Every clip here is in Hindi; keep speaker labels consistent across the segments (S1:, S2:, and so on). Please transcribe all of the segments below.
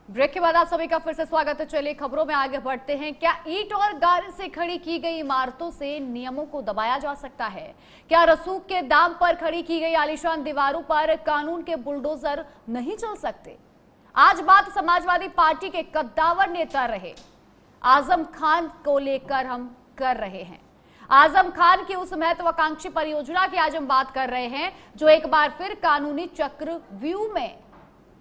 S1: ब्रेक के बाद आप सभी का फिर से स्वागत है। चलिए खबरों में आगे बढ़ते हैं। क्या ईंट और गारे से खड़ी की गई इमारतों से नियमों को दबाया जा सकता है? क्या रसूख के दाम पर खड़ी की गई आलीशान दीवारों पर कानून के बुलडोजर नहीं चल सकते? आज बात समाजवादी पार्टी के कद्दावर नेता रहे आजम खान को लेकर हम कर रहे हैं। आजम खान की उस महत्वाकांक्षी परियोजना की आज हम बात कर रहे हैं जो एक बार फिर कानूनी चक्रव्यूह में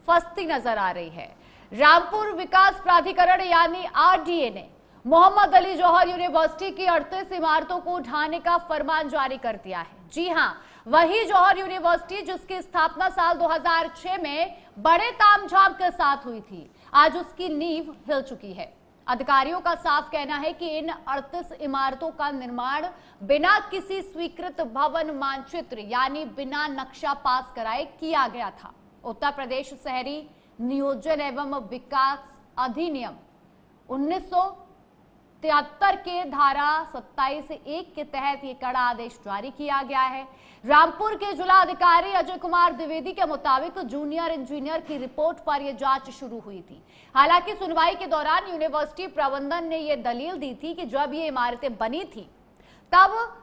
S1: फंसती नजर आ रही है। रामपुर विकास प्राधिकरण यानी आरडीए ने मोहम्मद अली जौहर यूनिवर्सिटी की 38 इमारतों को ढाने का फरमान जारी कर दिया है। जी हां, वही जौहर यूनिवर्सिटी जिसकी स्थापना साल 2006 में बड़े तामझाम के साथ हुई थी, आज उसकी नींव हिल चुकी है। अधिकारियों का साफ कहना है कि इन 38 इमारतों का निर्माण बिना किसी स्वीकृत भवन मानचित्र यानी बिना नक्शा पास कराए किया गया था। उत्तर प्रदेश शहरी नियोजन एवं विकास अधिनियम 1973 के धारा 27(1) के तहत ये कड़ा आदेश जारी किया गया है। रामपुर के जिला अधिकारी अजय कुमार द्विवेदी के मुताबिक जूनियर इंजीनियर की रिपोर्ट पर यह जांच शुरू हुई थी। हालांकि सुनवाई के दौरान यूनिवर्सिटी प्रबंधन ने यह दलील दी थी कि जब ये इमारतें बनी थी तब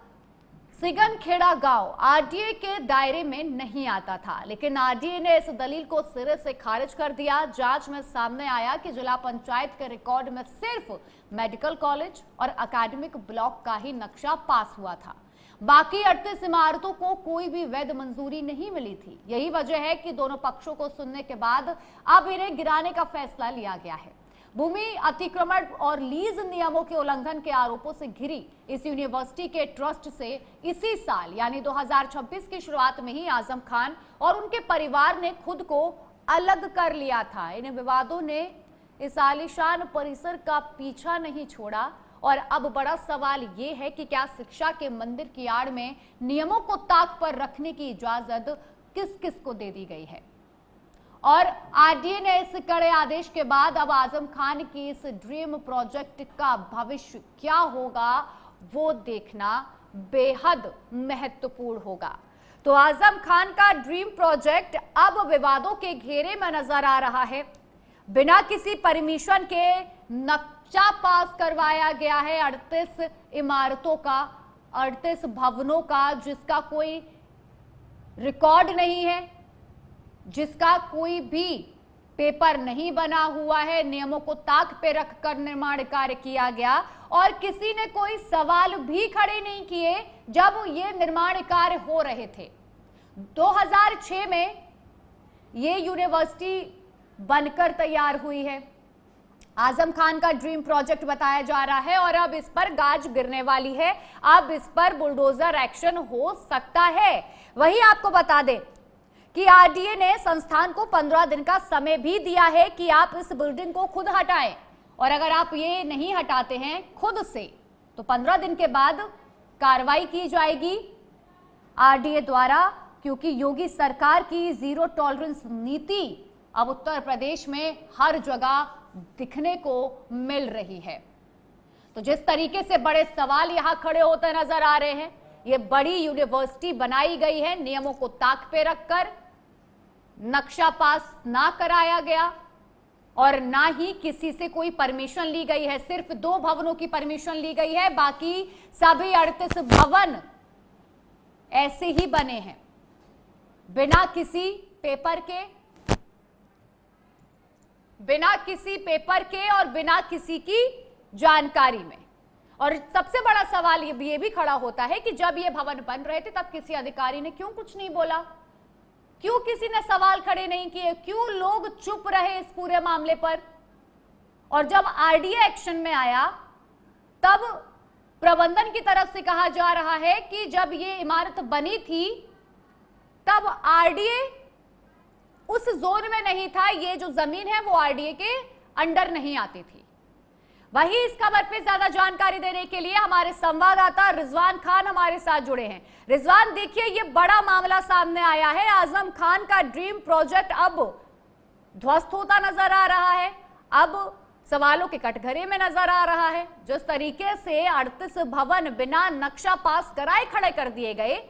S1: सिगनखेड़ा गांव आरडीए के दायरे में नहीं आता था, लेकिन आरडीए ने इस दलील को सिरे से खारिज कर दिया। जांच में सामने आया कि जिला पंचायत के रिकॉर्ड में सिर्फ मेडिकल कॉलेज और एकेडमिक ब्लॉक का ही नक्शा पास हुआ था। बाकी 38 इमारतों को कोई भी वैध मंजूरी नहीं मिली थी। यही वजह है कि दोनों पक्षों को सुनने के बाद अब इन्हें गिराने का फैसला लिया गया है। भूमि अतिक्रमण और लीज नियमों के उल्लंघन के आरोपों से घिरी इस यूनिवर्सिटी के ट्रस्ट से इसी साल यानी 2026 की शुरुआत में ही आजम खान और उनके परिवार ने खुद को अलग कर लिया था। इन विवादों ने इस आलीशान परिसर का पीछा नहीं छोड़ा और अब बड़ा सवाल ये है कि क्या शिक्षा के मंदिर की आड़ में नियमों को ताक पर रखने की इजाजत किस किस को दे दी गई है। और आरडीए ने इस कड़े आदेश के बाद अब आजम खान की इस ड्रीम प्रोजेक्ट का भविष्य क्या होगा वो देखना बेहद महत्वपूर्ण होगा। तो आजम खान का ड्रीम प्रोजेक्ट अब विवादों के घेरे में नजर आ रहा है। बिना किसी परमिशन के नक्शा पास करवाया गया है 38 इमारतों का, 38 भवनों का, जिसका कोई रिकॉर्ड नहीं है, जिसका कोई भी पेपर नहीं बना हुआ है। नियमों को ताक पे रखकर निर्माण कार्य किया गया और किसी ने कोई सवाल भी खड़े नहीं किए जब ये निर्माण कार्य हो रहे थे। 2006 में ये यूनिवर्सिटी बनकर तैयार हुई है। आजम खान का ड्रीम प्रोजेक्ट बताया जा रहा है और अब इस पर गाज गिरने वाली है। अब इस पर बुलडोजर एक्शन हो सकता है। वही आपको बता दें कि आरडीए ने संस्थान को 15 दिन का समय भी दिया है कि आप इस बिल्डिंग को खुद हटाएं और अगर आप ये नहीं हटाते हैं खुद से तो 15 दिन के बाद कार्रवाई की जाएगी आरडीए द्वारा, क्योंकि योगी सरकार की जीरो टॉलरेंस नीति अब उत्तर प्रदेश में हर जगह दिखने को मिल रही है। तो जिस तरीके से बड़े सवाल यहां खड़े होते नजर आ रहे हैं, ये बड़ी यूनिवर्सिटी बनाई गई है नियमों को ताक पे रखकर, नक्शा पास ना कराया गया और ना ही किसी से कोई परमिशन ली गई है। सिर्फ 2 भवनों की परमिशन ली गई है, बाकी सभी 38 भवन ऐसे ही बने हैं बिना किसी पेपर के और बिना किसी की जानकारी में। और सबसे बड़ा सवाल ये भी खड़ा होता है कि जब ये भवन बन रहे थे तब किसी अधिकारी ने क्यों कुछ नहीं बोला, क्यों किसी ने सवाल खड़े नहीं किए, क्यों लोग चुप रहे इस पूरे मामले पर। और जब आरडीए एक्शन में आया तब प्रबंधन की तरफ से कहा जा रहा है कि जब ये इमारत बनी थी तब आरडीए उस जोन में नहीं था, ये जो जमीन है वो आरडीए के अंडर नहीं आती थी। वही इस खबर पे ज्यादा जानकारी देने के लिए हमारे संवाददाता रिजवान खान हमारे साथ जुड़े हैं। रिजवान, देखिए ये बड़ा मामला सामने आया है। आजम खान का ड्रीम प्रोजेक्ट अब ध्वस्त होता नजर आ रहा है, अब सवालों के कटघरे में नजर आ रहा है। जिस तरीके से 38 भवन बिना नक्शा पास कराए खड़े कर दिए गए,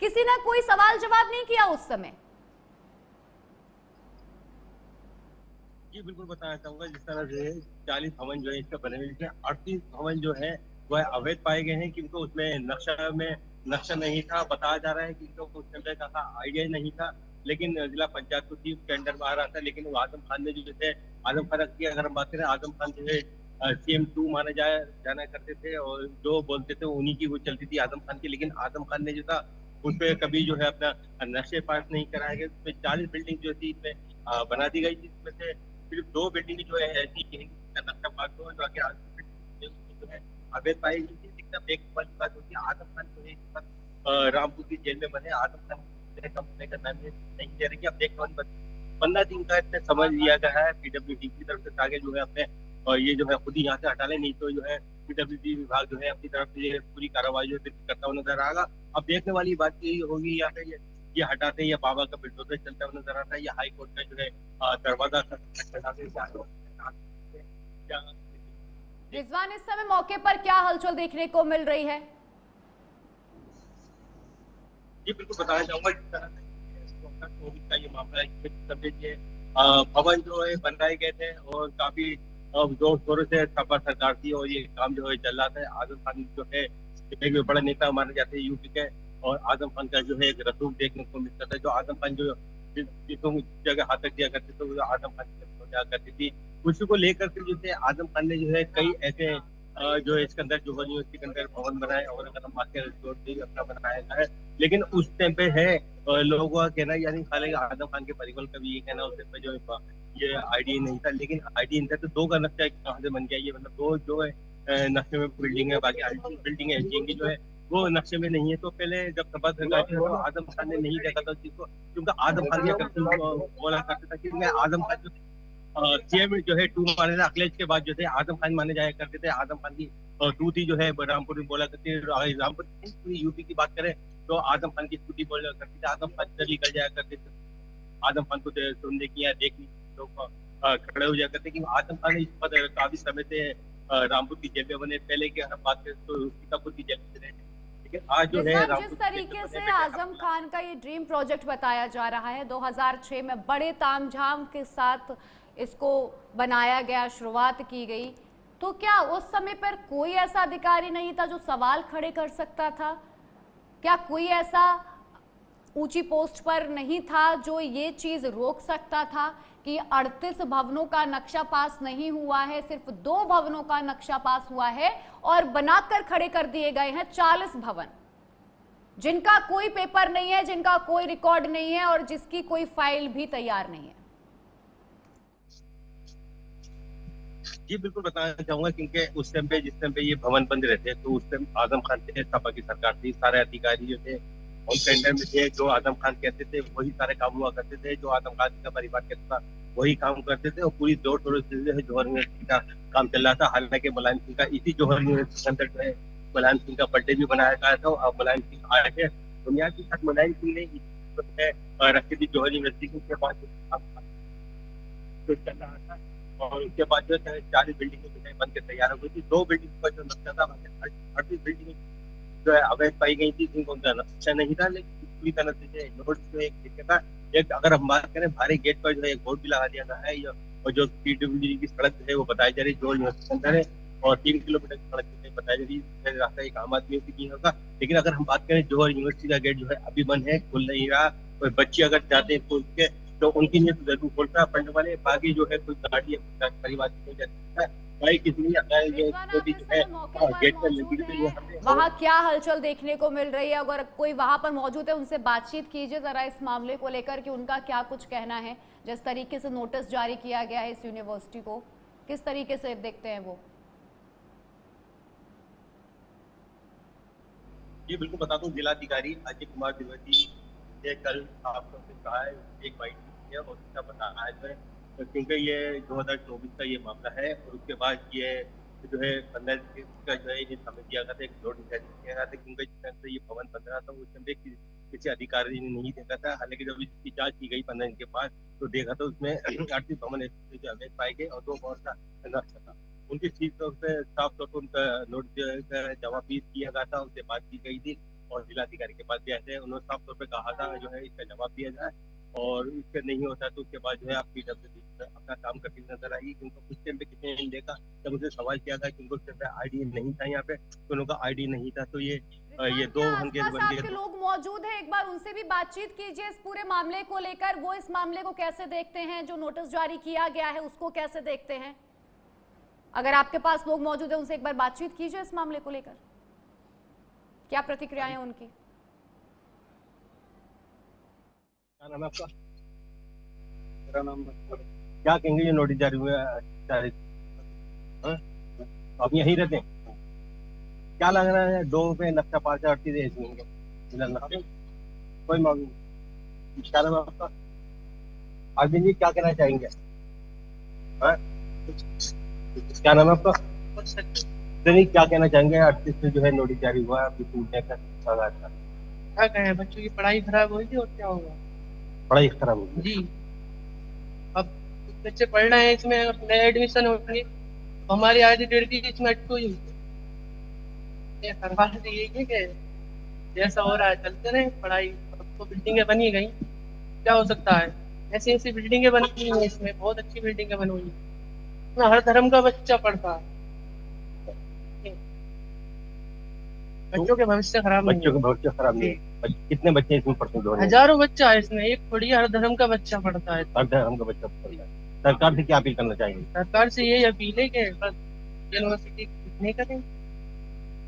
S1: किसी ने कोई सवाल जवाब नहीं किया उस समय।
S2: जी, बिल्कुल बताना चाहूँगा। जिस तरह से 40 भवन जो है इसके बने हुए हैं, इसमें 38 भवन जो है वह अवैध पाए गए हैं, क्योंकि उसमें नक्शा नहीं था। बताया जा रहा है कि इनको उस समय का आइडिया नहीं था, लेकिन जिला पंचायत को चीफ के अंडर में आ रहा था। लेकिन वो आजम खान ने जो है आजम खान की अगर हम बात करें, आजम खान जो है CM2 माने जाना करते थे, और जो बोलते थे उन्हीं की वो चलती थी आजम खान की। लेकिन आजम खान ने जो था उस पे कभी जो है अपना नक्शे पास नहीं कराए गए। उसमें 40 बिल्डिंग जो थी इसमें बना दी गई, जिसमें से सिर्फ 2 बिल्डिंग जो है ऐसी हैं जिनका नक्शा पास हो, जो कि जो है अवैध पाई गई थी। लेकिन एक बड़ी बात होती है, आजम खान जो है इस वक्त रामपुर की जेल में बने। आजम खान कंपनी का नाम नहीं दे रही। अब देखो 15 दिन का इसमें समझ लिया गया है PWD की तरफ से, आगे जो है अपने और ये जो है खुद ही यहाँ से हटा ले, नहीं तो जो है PWD विभाग जो है अपनी तरफ से पूरी कार्रवाई जो है करता हुआ नजर आएगा। अब देखने वाली बात यही होगी, या फिर ये हटाते या बाबा का बिल्डोजर चलता हुआ नजर आता है, या हाई कोर्ट का जो है दरवाजा खटखटाते क्या।
S1: रिजवान, इस समय मौके पर क्या हलचल देखने को मिल रही है?
S2: जी, बिल्कुल बताना चाहूंगा। जिस तरह से 2024 का ये मामला है, इसमें सभी ये भवन जो है बनाए गए थे, और काफी जोर शोरों से सपा सरकार थी, और ये काम जो है चल रहा था। आजम खान जो है एक बड़ा नेता माने जाते हैं यूपी के, और आजम खान का जो है एक रसूख देखने को मिलता था। जो आजम खान जो जिसको जगह हाथ तक दिया करते थे, वो आजम खान की तरफ जाया करती थी। उसी को लेकर के जो थे आजम खान ने जो है कई ऐसे जो है इसके अंदर जोहर यूनिवर्सिटी के अंदर भवन बनाए, और अगर हम बात करें अपना बनाया गया है। लेकिन उस टाइम पे है लोगों का कहना, यानी हालांकि आजम खान के परिवार का भी ये कहना उस टाइम पे जो ये आईडी नहीं था। लेकिन आईडी नहीं था तो दो का नक्शा कहाँ से बन गया? ये मतलब दो जो है नक्शे में बिल्डिंग है, बाकी बिल्डिंग है की जो है वो नक्शे में नहीं है। तो पहले जब सपा सरकार थी तो आजम खान ने नहीं देखा था चीज को, क्योंकि आजम खान क्या करते बोला करते था कि आजम खान जो CM जो है 2 माने थे, अखिलेश के बाद जो थे आजम खान माने जाया करते थे। आजम खान की 2 थी जो है रामपुर में बोला करते थे। रामपुर पूरी यूपी की बात करें तो आजम खान की स्कूटी बोला करती थी, आजम खान इधर निकल जाया करते थे। आजम खान को सुनने की या देखने की लोग खड़े हो जाया करते कि आजम खान इस पर काफी समय से रामपुर की जेल में बने। पहले की अगर बात करें तो सीतापुर की जेल में रहे, लेकिन आज जो है
S1: रिजवान, जिस
S2: रामपुर की जेल में
S1: तरीके
S2: बने
S1: से
S2: बेटे
S1: आजम खान का ये ड्रीम प्रोजेक्ट बताया जा रहा है, 2006 में बड़े तामझाम के साथ इसको बनाया गया, शुरुआत की गई, तो क्या उस समय पर कोई ऐसा अधिकारी नहीं था जो सवाल खड़े कर सकता था? क्या कोई ऐसा ऊंची पोस्ट पर नहीं था जो ये चीज रोक सकता था कि 38 भवनों का नक्शा पास नहीं हुआ है, सिर्फ 2 भवनों का नक्शा पास हुआ है, और बनाकर खड़े कर दिए गए हैं 40 भवन, जिनका कोई पेपर नहीं है, जिनका कोई रिकॉर्ड नहीं है, और जिसकी कोई फाइल भी तैयार नहीं है?
S2: जी, बिल्कुल बताना चाहूंगा, क्योंकि उस टाइम पे जिस टाइम पे ये भवन बंद रहते तो उस टाइम आजम खान थे, सपा की सरकार थी। सारे अधिकारी जो थे उन टेंडर में थे, जो आजम खान कहते थे वही सारे काम हुआ करते थे, जो आजम खान का परिवार कहता था वही काम करते थे, और पूरी जोर शोर से जो है जौहर यूनिवर्सिटी का काम चल रहा था। हालांकि मुलायम सिंह का इसी जौहर यूनिवर्सिटी के अंदर जो है मुलायम सिंह का बर्थडे भी बनाया गया था। अब मुलायम सिंह आए थे दुनिया के साथ, मुलायम सिंह ने रखी थी जौहर यूनिवर्सिटी के पास जो चल रहा था। और उसके बाद जो है 40 बिल्डिंग जो है बन के तैयार हो गई थी। 2 बिल्डिंग का जो नक्शा था 38 बिल्डिंग जो है अवैध पाई गई थी, जिनको उनका नक्शा नहीं था। लेकिन पूरी तरह से नोट जो एक दिक्कत था। एक अगर हम बात करें, भारी गेट पर जो है एक बोर्ड भी लगा दिया गया है, और जो PWD की सड़क जो है वो बताई जा रही है जो यूनिवर्सिटी के अंदर है, और 3 किलोमीटर की सड़क जो है बताई जा रही है रास्ता एक आम आदमी से नहीं होगा। लेकिन अगर हम बात करें जौहर यूनिवर्सिटी का गेट जो है अभी बंद है, खुल नहीं रहा। कोई बच्चे अगर जाते हैं स्कूल के तो उनके लिए तो जरूर खोलता है पढ़ने वाले, बाकी जो है कोई गाड़ी परिवार की जाता है बाइक इसलिए छोटी जो है गेट पर लगी हुई है।
S1: वहाँ क्या हलचल देखने को मिल रही है? अगर कोई वहां पर मौजूद है उनसे बातचीत कीजिए जरा इस मामले को लेकर कि उनका क्या कुछ कहना है। जिस तरीके से नोटिस जारी किया गया है इस यूनिवर्सिटी को, किस तरीके से देखते हैं वो?
S2: जी, बिल्कुल बता दूं, जिलाधिकारी अजय कुमार द्विवेदी ने कल आपको कहा है एक बाइट है, और उसका बताना है क्योंकि ये 2024 का ये मामला है, और उसके बाद ये जो है 15 दिन का जो है ये समय दिया गया था, एक नोटिस जारी किया गया था, क्योंकि जिस टाइम से ये भवन बन रहा था उस टाइम पे किसी अधिकारी ने नहीं देखा था। हालांकि जब इसकी जांच की गई 15 दिन के बाद तो देखा तो उसमें 38 भवन जो अवैध पाए गए, और 2 भवन का नक्शा था। उनकी चीज तो साफ तौर पर उनका नोटिस जवाब पेश किया गया था, उनसे बात की गई थी, और जिलाधिकारी के पास भी ऐसे उन्होंने साफ तौर पे कहा था जो है इसका जवाब दिया जाए। और उसके नहीं होता तो उसके बाद जो है आप PWD अपना काम करती नजर आएगी। क्योंकि कुछ टाइम पे किसी ने देखा, जब मुझे सवाल किया था कि उनको उस टाइम पे ID नहीं था, यहाँ पे तो उन लोगों का ID नहीं था, तो ये
S1: रिजवान, क्या
S2: 2 घंटे
S1: आसपास
S2: बन
S1: आपके
S2: गए।
S1: लोग मौजूद हैं? एक बार उनसे भी बातचीत कीजिए इस पूरे मामले को लेकर। वो इस मामले को कैसे देखते हैं, जो नोटिस जारी किया गया है उसको कैसे देखते हैं? अगर आपके पास लोग मौजूद हैं उनसे एक बार बातचीत कीजिए इस मामले को लेकर, क्या प्रतिक्रियाएं उनकी।
S2: क्या नाम है आपका? मेरा नाम क्या कहेंगे ये नोटिस जारी हुआ है 4 आप यहीं रहते हैं? क्या लग रहा है 2 पे नक्शा पास 38 कोई मामला नहीं। क्या नाम है आपका? अरविंद जी, क्या कहना चाहेंगे? हाँ? क्या नाम है आपका? नहीं, क्या कहना चाहेंगे? 38 में जो है नोटिस जारी हुआ है, अभी टूटने का
S3: क्या कहें, बच्चों की पढ़ाई खराब होगी और क्या होगा।
S2: पढ़ाई खराब होगी
S3: जी, अब बच्चे पढ़ रहे हैं, इसमें अगर नए एडमिशन होंगे तो हमारी आधी डेढ़ की इसमें अटको ही हुई है। सरकार से यही है कि जैसा हो रहा है चलते रहे पढ़ाई। अब तो बिल्डिंगें बनी गई, क्या हो सकता है। ऐसी ऐसी बिल्डिंगें बनी हुई हैं, इसमें बहुत अच्छी बिल्डिंगें बनी हुई हैं, हर धर्म का बच्चा पढ़ता है। बच्चों के भविष्य खराब नहीं
S2: बच्चों के भविष्य खराब नहीं है। कितने बच्चे इसमें पढ़ते हैं?
S3: हजारों बच्चा है इसमें, एक थोड़ी हर धर्म का बच्चा पढ़ता है।
S2: हर धर्म का बच्चा पढ़ता है। सरकार से क्या अपील करना चाहेंगे?
S3: सरकार से यही अपील है कि बस यूनिवर्सिटी नहीं करें।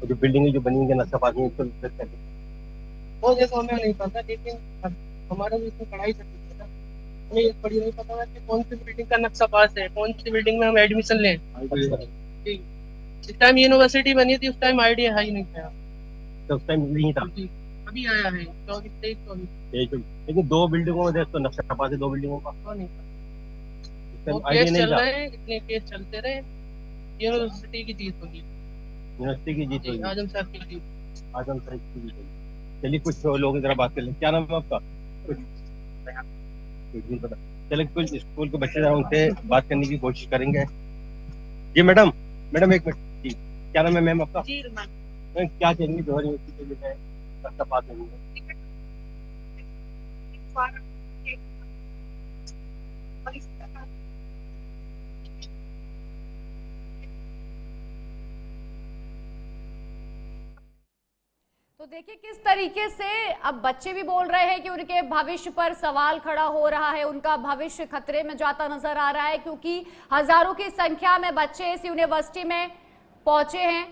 S2: जो बिल्डिंगें जो बनी है नक्शा पास
S3: वो देखो हमें नहीं पता, लेकिन हमारा भी इसमें पढ़ाई सकती है ना, हमें ये पढ़ी नहीं पता कि कौन सी बिल्डिंग का नक्शा पास है, कौन सी बिल्डिंग में हम एडमिशन लें। जिस टाइम यूनिवर्सिटी बनी थी उस टाइम आइडिया है ही नहीं था,
S2: तो उस टाइम नहीं था।
S3: अभी आया है 24-23।
S2: लेकिन 2 बिल्डिंगों में देख तो नक्शा पास है, 2 बिल्डिंगों का
S3: तो नहीं
S2: उस
S3: वो
S2: टाइम आइडिया
S3: केस
S2: नहीं
S3: चल
S2: था।
S3: रहे हैं, इतने केस चलते रहे, यूनिवर्सिटी की जीत होगी,
S2: यूनिवर्सिटी की जीत होगी,
S3: आजम साहब की जीत।
S2: आजम साहब की जीत होगी। चलिए कुछ लोगों की तरह बात कर लें। क्या नाम है आपका? कुछ नहीं पता। चलिए कुछ स्कूल के बच्चे हैं, उनसे बात करने की कोशिश करेंगे। जी मैडम, एक मिनट जी, क्या नाम है मैम आपका?
S3: जी
S2: मैम, क्या कहेंगे जौहर यूनिवर्सिटी के जो है नक्शा पास नहीं है?
S1: तो देखिए किस तरीके से अब बच्चे भी बोल रहे हैं कि उनके भविष्य पर सवाल खड़ा हो रहा है, उनका भविष्य खतरे में जाता नजर आ रहा है, क्योंकि हजारों की संख्या में बच्चे इस यूनिवर्सिटी में पहुंचे हैं,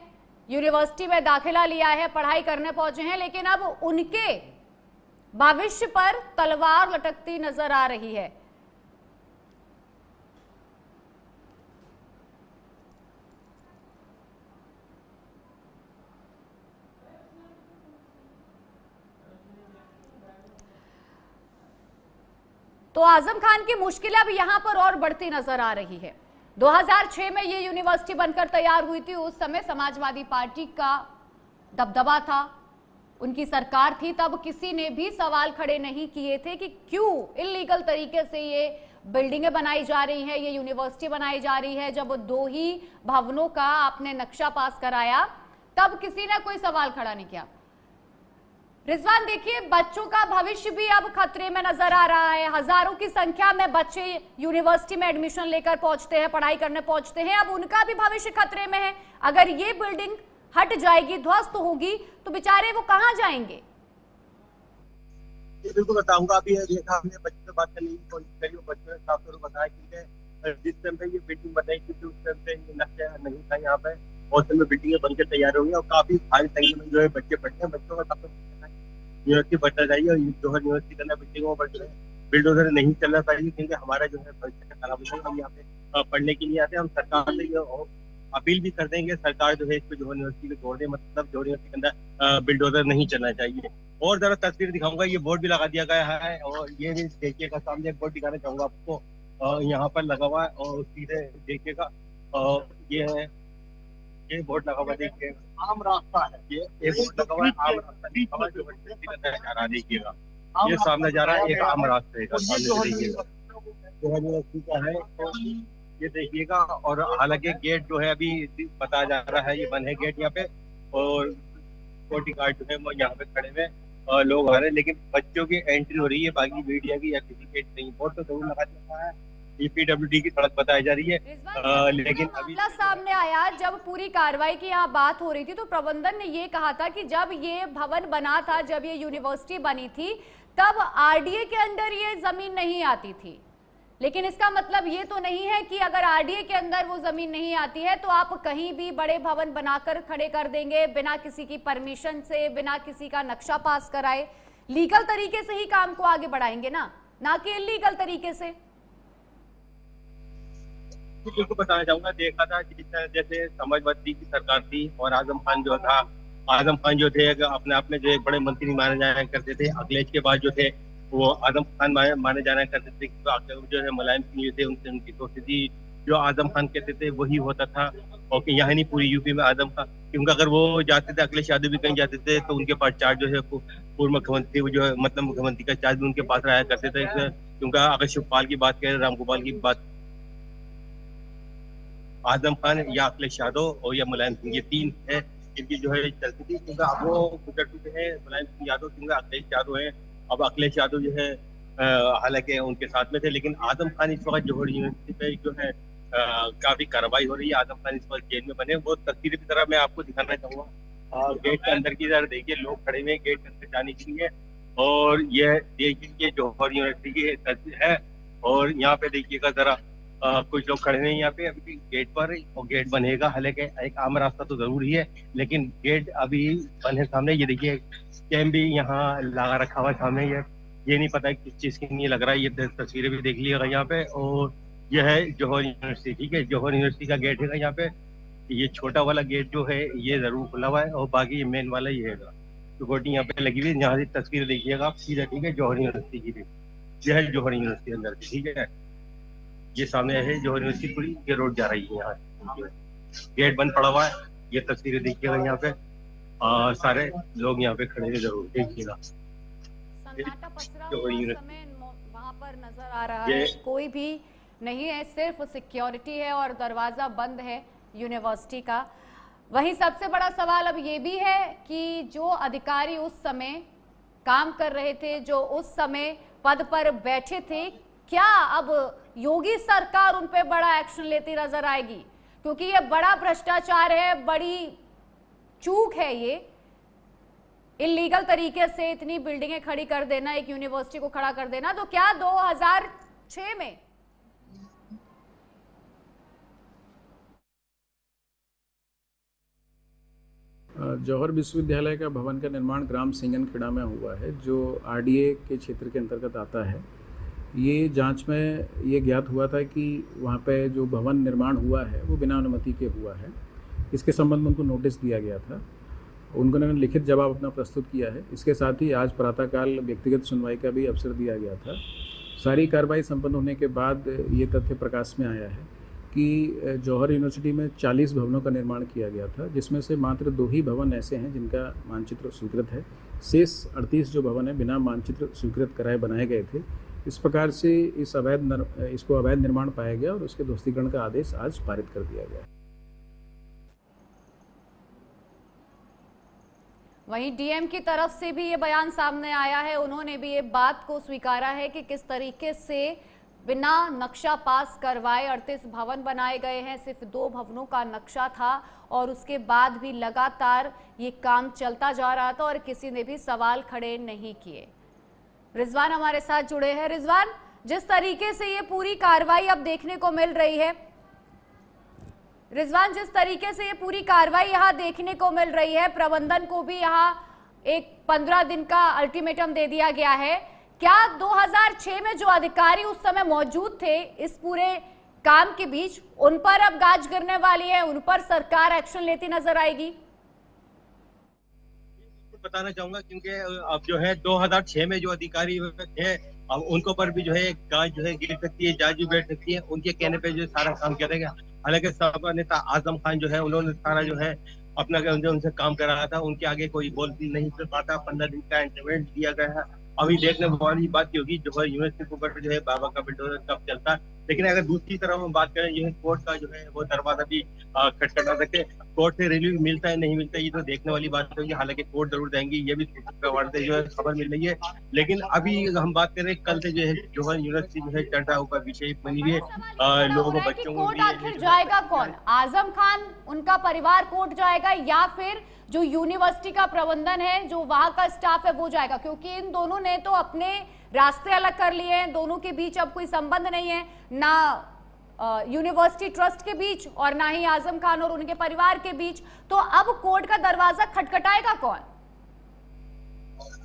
S1: यूनिवर्सिटी में दाखिला लिया है, पढ़ाई करने पहुंचे हैं, लेकिन अब उनके भविष्य पर तलवार लटकती नजर आ रही है। तो आजम खान की मुश्किलें अब यहां पर और बढ़ती नजर आ रही है। 2006 में ये यूनिवर्सिटी बनकर तैयार हुई थी, उस समय समाजवादी पार्टी का दबदबा था, उनकी सरकार थी, तब किसी ने भी सवाल खड़े नहीं किए थे कि क्यों इल्लीगल तरीके से ये बिल्डिंगें बनाई जा रही हैं, ये यूनिवर्सिटी बनाई जा रही है। जब 2 ही भवनों का आपने नक्शा पास कराया तब किसी ने कोई सवाल खड़ा नहीं किया। रिजवान, देखिए बच्चों का भविष्य भी अब खतरे में नजर आ रहा है। हजारों की संख्या में बच्चे यूनिवर्सिटी में एडमिशन लेकर पहुंचते हैं, पढ़ाई करने पहुंचते हैं, अब उनका भी भविष्य खतरे में है। अगर ये बिल्डिंग हट जाएगी, ध्वस्त होगी, तो बेचारे वो कहां जाएंगे?
S2: बिल्कुल बताऊंगा। अभी देखा हमने बच्चों से बात करने की कोशिश करी, बच्चों ने साफ तौर पर बताया क्योंकि जिस टाइम पे ये बिल्डिंग बनाई क्योंकि उस टाइम पे ये नक्शा नहीं था यहाँ पे, और समय बिल्डिंगें बनकर तैयार होंगी और काफी भारी संख्या में जो है बच्चे पढ़ते हैं। बच्चों का यूनिवर्सिटी बढ़ता जाइए और जौहर यूनिवर्सिटी करना बिल्डिंगों पर जो है बिल्डोजर नहीं चलना चाहिए, क्योंकि हमारा जो है भविष्य खराब हो जाएगा। हम यहाँ पे पढ़ने के लिए आते हैं। हम सरकार से ये अपील भी कर देंगे, सरकार जो है इसको जौहर यूनिवर्सिटी को छोड़ दे, मतलब जौहर यूनिवर्सिटी के अंदर बिल्डोजर नहीं चलना चाहिए। और जरा तस्वीर दिखाऊंगा, ये बोर्ड भी लगा दिया गया है और ये भी देखिएगा, सामने एक बोर्ड दिखाना चाहूंगा आपको, यहाँ पर लगा हुआ है और सीधे देखिएगा ये है, ये बोर्ड लगा हुआ देखिए, आम रास्ता है, ये बोर्ड लगा हुआ है, आम रास्ता लिखा हुआ है, जो जा रहा है देखिएगा, ये सामने जा रहा है एक आम रास्ते का, सामने देखिएगा जौहर यूनिवर्सिटी का है, तो ये देखिएगा। और हालांकि गेट जो है अभी बताया जा रहा है ये बंद है गेट यहाँ पे, और सिक्योरिटी गार्ड जो है वो यहाँ पे खड़े हुए लोग आ रहे हैं, लेकिन बच्चों की एंट्री हो रही है, बाकी मीडिया की या किसी के नहीं। बोर्ड तो जरूर लगा दिया है, EPWD की सड़क बताई जा रही है, लेकिन अभी
S1: मामला सामने आया जब पूरी कार्रवाई की यहाँ बात हो रही थी तो प्रबंधन ने ये कहा था कि जब ये भवन बना था, जब ये यूनिवर्सिटी बनी थी, तब RDA के अंदर ये जमीन नहीं आती थी। लेकिन इसका मतलब ये तो नहीं है कि अगर RDA के अंदर वो जमीन नहीं आती है तो आप कहीं भी बड़े भवन बनाकर खड़े कर देंगे बिना किसी की परमिशन से, बिना किसी का नक्शा पास कराए। लीगल तरीके से ही काम को आगे बढ़ाएंगे ना कि इलीगल तरीके से।
S2: बिल्कुल बताना चाहूंगा, देखा था कि जैसे समाजवादी की सरकार थी और आजम खान जो थे अपने आप में जो एक बड़े मंत्री माने जाया करते थे। अखिलेश के बाद जो थे वो आजम खान माने जाना करते थे। तो जो है मुलायम सिंह जो थे उनसे उनकी दोस्ती थी, जो आजम खान कहते थे वही होता था। और यहाँ नहीं पूरी यूपी में आजम खान, क्योंकि अगर वो जाते थे, अखिलेश यादव भी कहीं जाते थे तो उनके पास चार्ज जो है पूर्व मुख्यमंत्री जो है मतलब मुख्यमंत्री का चार्ज भी उनके पास रहा करते थे। क्योंकि अगर शिवपाल की बात करें, रामगोपाल की बात, आजम खान या अखिलेश यादव और या मुलायम सिंह, ये तीन है इनकी जो है चलती थी। क्योंकि अब वो गुजर चुके हैं मुलायम सिंह यादव, क्योंकि अखिलेश यादव है। अब अखिलेश यादव जो है हालांकि उनके साथ में थे, लेकिन आजम खान इस वक्त जौहर यूनिवर्सिटी पे जो है काफी कार्रवाई हो रही है। आजम खान इस वक्त जेल में बने। वो तस्वीर की तरह मैं आपको दिखाना चाहूंगा। गेट के अंदर की तरह देखिए, लोग खड़े हुए गेट के अंदर जाने के लिए। और ये देखिए जौहर यूनिवर्सिटी की तस्वीर है। और यहाँ पे देखिएगा जरा कुछ लोग खड़े हैं यहाँ पे अभी गेट पर, और गेट बनेगा। हालांकि एक आम रास्ता तो जरूर ही है, लेकिन गेट अभी बने सामने। ये देखिए कैम्प भी यहाँ लगा रखा हुआ है सामने। ये नहीं पता किस चीज की नहीं लग रहा है। ये तस्वीरें भी देख लीजिएगा यहाँ पे। और यह है जौहर यूनिवर्सिटी, ठीक है, जौहर यूनिवर्सिटी का गेट है यहाँ पे। ये छोटा वाला गेट जो है ये जरूर खुला हुआ है, और बाकी ये मेन वाला ही है। सिक्योरिटी यहाँ पे लगी हुई है। यहाँ से तस्वीर देखिएगा आप सीधा, ठीक है, जौहर यूनिवर्सिटी की। यह है जौहर यूनिवर्सिटी अंदर की, ठीक है। ये सामने है जौहर यूनिवर्सिटी, पूरी ये रोड जा रही है यहाँ। गेट बंद पड़ा हुआ है। ये तस्वीरें देखिएगा यहाँ पे। सारे लोग यहाँ पे खड़े हैं, जरूर देखिएगा।
S1: सन्नाटा पसरा हुआ समय वहां पर नजर आ रहा है, कोई भी नहीं है, सिर्फ सिक्योरिटी है और दरवाजा बंद है यूनिवर्सिटी का। वहीं सबसे बड़ा सवाल अब ये भी है कि जो अधिकारी उस समय काम कर रहे थे, जो उस समय पद पर बैठे थे, क्या अब योगी सरकार उन पे बड़ा एक्शन लेती नजर आएगी? क्योंकि ये बड़ा भ्रष्टाचार है, बड़ी चूक है ये। इलीगल तरीके से इतनी बिल्डिंगें खड़ी कर देना, एक यूनिवर्सिटी को खड़ा कर देना। तो क्या 2006 में
S4: जौहर विश्वविद्यालय का भवन का निर्माण ग्राम सिंगनखेड़ा में हुआ है, जो RDA के क्षेत्र के अंतर्गत आता है। ये जांच में ये ज्ञात हुआ था कि वहाँ पे जो भवन निर्माण हुआ है वो बिना अनुमति के हुआ है। इसके संबंध में उनको नोटिस दिया गया था। उन्होंने लिखित जवाब अपना प्रस्तुत किया है। इसके साथ ही आज प्रातःकाल व्यक्तिगत सुनवाई का भी अवसर दिया गया था। सारी कार्रवाई संपन्न होने के बाद ये तथ्य प्रकाश में आया है कि जौहर यूनिवर्सिटी में 40 भवनों का निर्माण किया गया था, जिसमें से मात्र 2 ही भवन ऐसे हैं जिनका मानचित्र स्वीकृत है। शेष 38 जो भवन है बिना मानचित्र स्वीकृत कराए बनाए गए थे। इस प्रकार से इसको अवैध निर्माण पाया गया और उसके ध्वस्तीकरण का आदेश आज पारित कर दिया गया।
S1: वहीं डीएम की तरफ से भी ये बयान सामने आया है। उन्होंने भी ये बात को स्वीकारा है कि किस तरीके से बिना नक्शा पास करवाए 38 भवन बनाए गए हैं। सिर्फ 2 भवनों का नक्शा था और उसके बाद भी लगातार ये काम चलता जा रहा था और किसी ने भी सवाल खड़े नहीं किए। रिजवान हमारे साथ जुड़े हैं। रिजवान, जिस तरीके से ये पूरी कार्रवाई अब देखने को मिल रही है, यहाँ देखने को मिल रही है, प्रबंधन को भी यहाँ एक 15 दिन का अल्टीमेटम दे दिया गया है। क्या 2006 में जो अधिकारी उस समय मौजूद थे इस पूरे काम के बीच, उन पर अब गाज गिरने वाली है, उन पर सरकार एक्शन लेती नजर आएगी?
S2: बताना चाहूंगा, क्योंकि अब जो है 2006 में जो अधिकारी थे अब उनको पर भी जो है गाज जो है गिर सकती है, जांच भी बैठ सकती है। उनके कहने पे जो सारा काम किया गया। हालांकि सबका नेता आजम खान जो है उन्होंने सारा जो है अपना उनसे काम करा रहा था। उनके आगे कोई बोल नहीं पाता। 15 दिन का इंटरवेंट दिया गया है। अभी देखने वाली बात होगी जौहर यूनिवर्सिटी के ऊपर जो है बाबा का बिल्डोजर कब चलता है। लेकिन अगर दूसरी तरफ हम बात करें, जो है कोर्ट का जो है वो दरवाजा भी खटखटा सकते। कोर्ट से रिलीफ मिलता है नहीं मिलता, ये तो देखने वाली बात होगी। हालांकि कोर्ट जरूर जाएंगी, ये भी से जो है खबर मिल रही है। लेकिन अभी हम बात करें, कल से जो है जौहर यूनिवर्सिटी जो है चर्चाओं का विषय बनी हुई है। लोगों बच्चों को
S1: कोर्ट आखिर जाएगा कौन? आजम खान, उनका परिवार कोर्ट जाएगा, या फिर जो यूनिवर्सिटी का प्रबंधन है, जो वहां का स्टाफ है, वो जाएगा? क्योंकि इन दोनों ने तो अपने रास्ते अलग कर लिए हैं, दोनों के बीच अब कोई संबंध नहीं है, ना यूनिवर्सिटी ट्रस्ट के बीच और ना ही आजम खान और उनके परिवार के बीच। तो अब कोर्ट का दरवाजा खटखटाएगा कौन?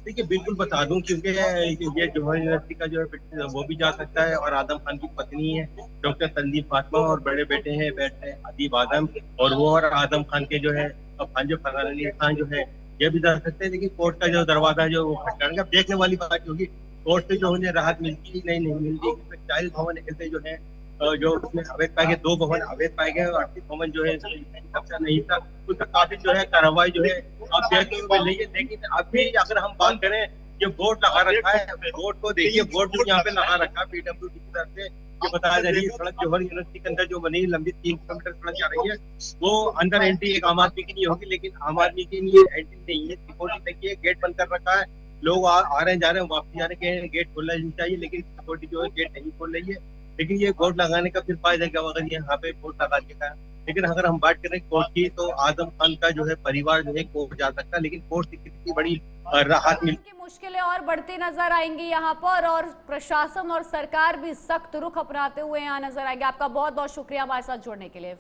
S2: देखिए, बिल्कुल बता दूं, क्योंकि ये जौहर यूनिवर्सिटी का जो है वो भी जा सकता है, और आदम खान की पत्नी है डॉक्टर संदीप फातिमा, और बड़े बेटे हैं बैठे अदीब आदम, और वो और आदम खान के जो है भांजे फरहान अली खान जो है ये भी जा सकते हैं। लेकिन कोर्ट का जो दरवाजा है जो वो खटखटाएगा, देखने वाली बात होगी कोर्ट से जो उन्हें राहत मिलती नहीं मिलती। चाइल्ड भवन ऐसे जो है जो उसमें अवैध पाए गए, 2 भवन अवैध पाए गए, और 38 भवन जो है कब्जा नहीं था, उसका काफी जो है कार्रवाई जो है अब देखने को मिल रही है। लेकिन अभी अगर हम बात करें, ये बोर्ड लगा रखा है, बोर्ड को देखिए, बोर्ड जो यहाँ पे लगा रखा है PWD की तरफ से, ये बताया जा रही है सड़क जौहर यूनिवर्सिटी के अंदर जो बनी लंबी 3 किलोमीटर सड़क जा रही है, वो अंदर एंट्री एक आम आदमी की नहीं होगी। लेकिन आम आदमी के लिए एंट्री नहीं है, सिक्योरिटी तक है, गेट बंद कर रखा है, लोग आ रहे हैं जा रहे हैं, वापसी जा रहे हैं, गेट खोलना नहीं चाहिए, लेकिन सिक्योरिटी जो है गेट नहीं खोल रही है। लेकिन ये बोर्ड लगाने का फिर फायदा क्या होगा, यहाँ पे बोर्ड लगा देगा। लेकिन अगर हम बात करें कोर्ट की, तो आजम खान का जो है परिवार जो है कोर्ट जा सकता है, लेकिन कोर्ट से कितनी बड़ी राहत मिलती
S1: की मुश्किलें और बढ़ती नजर आएंगी यहाँ पर, और प्रशासन और सरकार भी सख्त रुख अपनाते हुए यहाँ नजर आएंगे। आपका बहुत बहुत शुक्रिया हमारे साथ जुड़ने के लिए।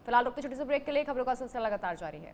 S1: फिलहाल रुकते छोटे से ब्रेक के लिए, खबरों का सिलसिला लगातार जारी है।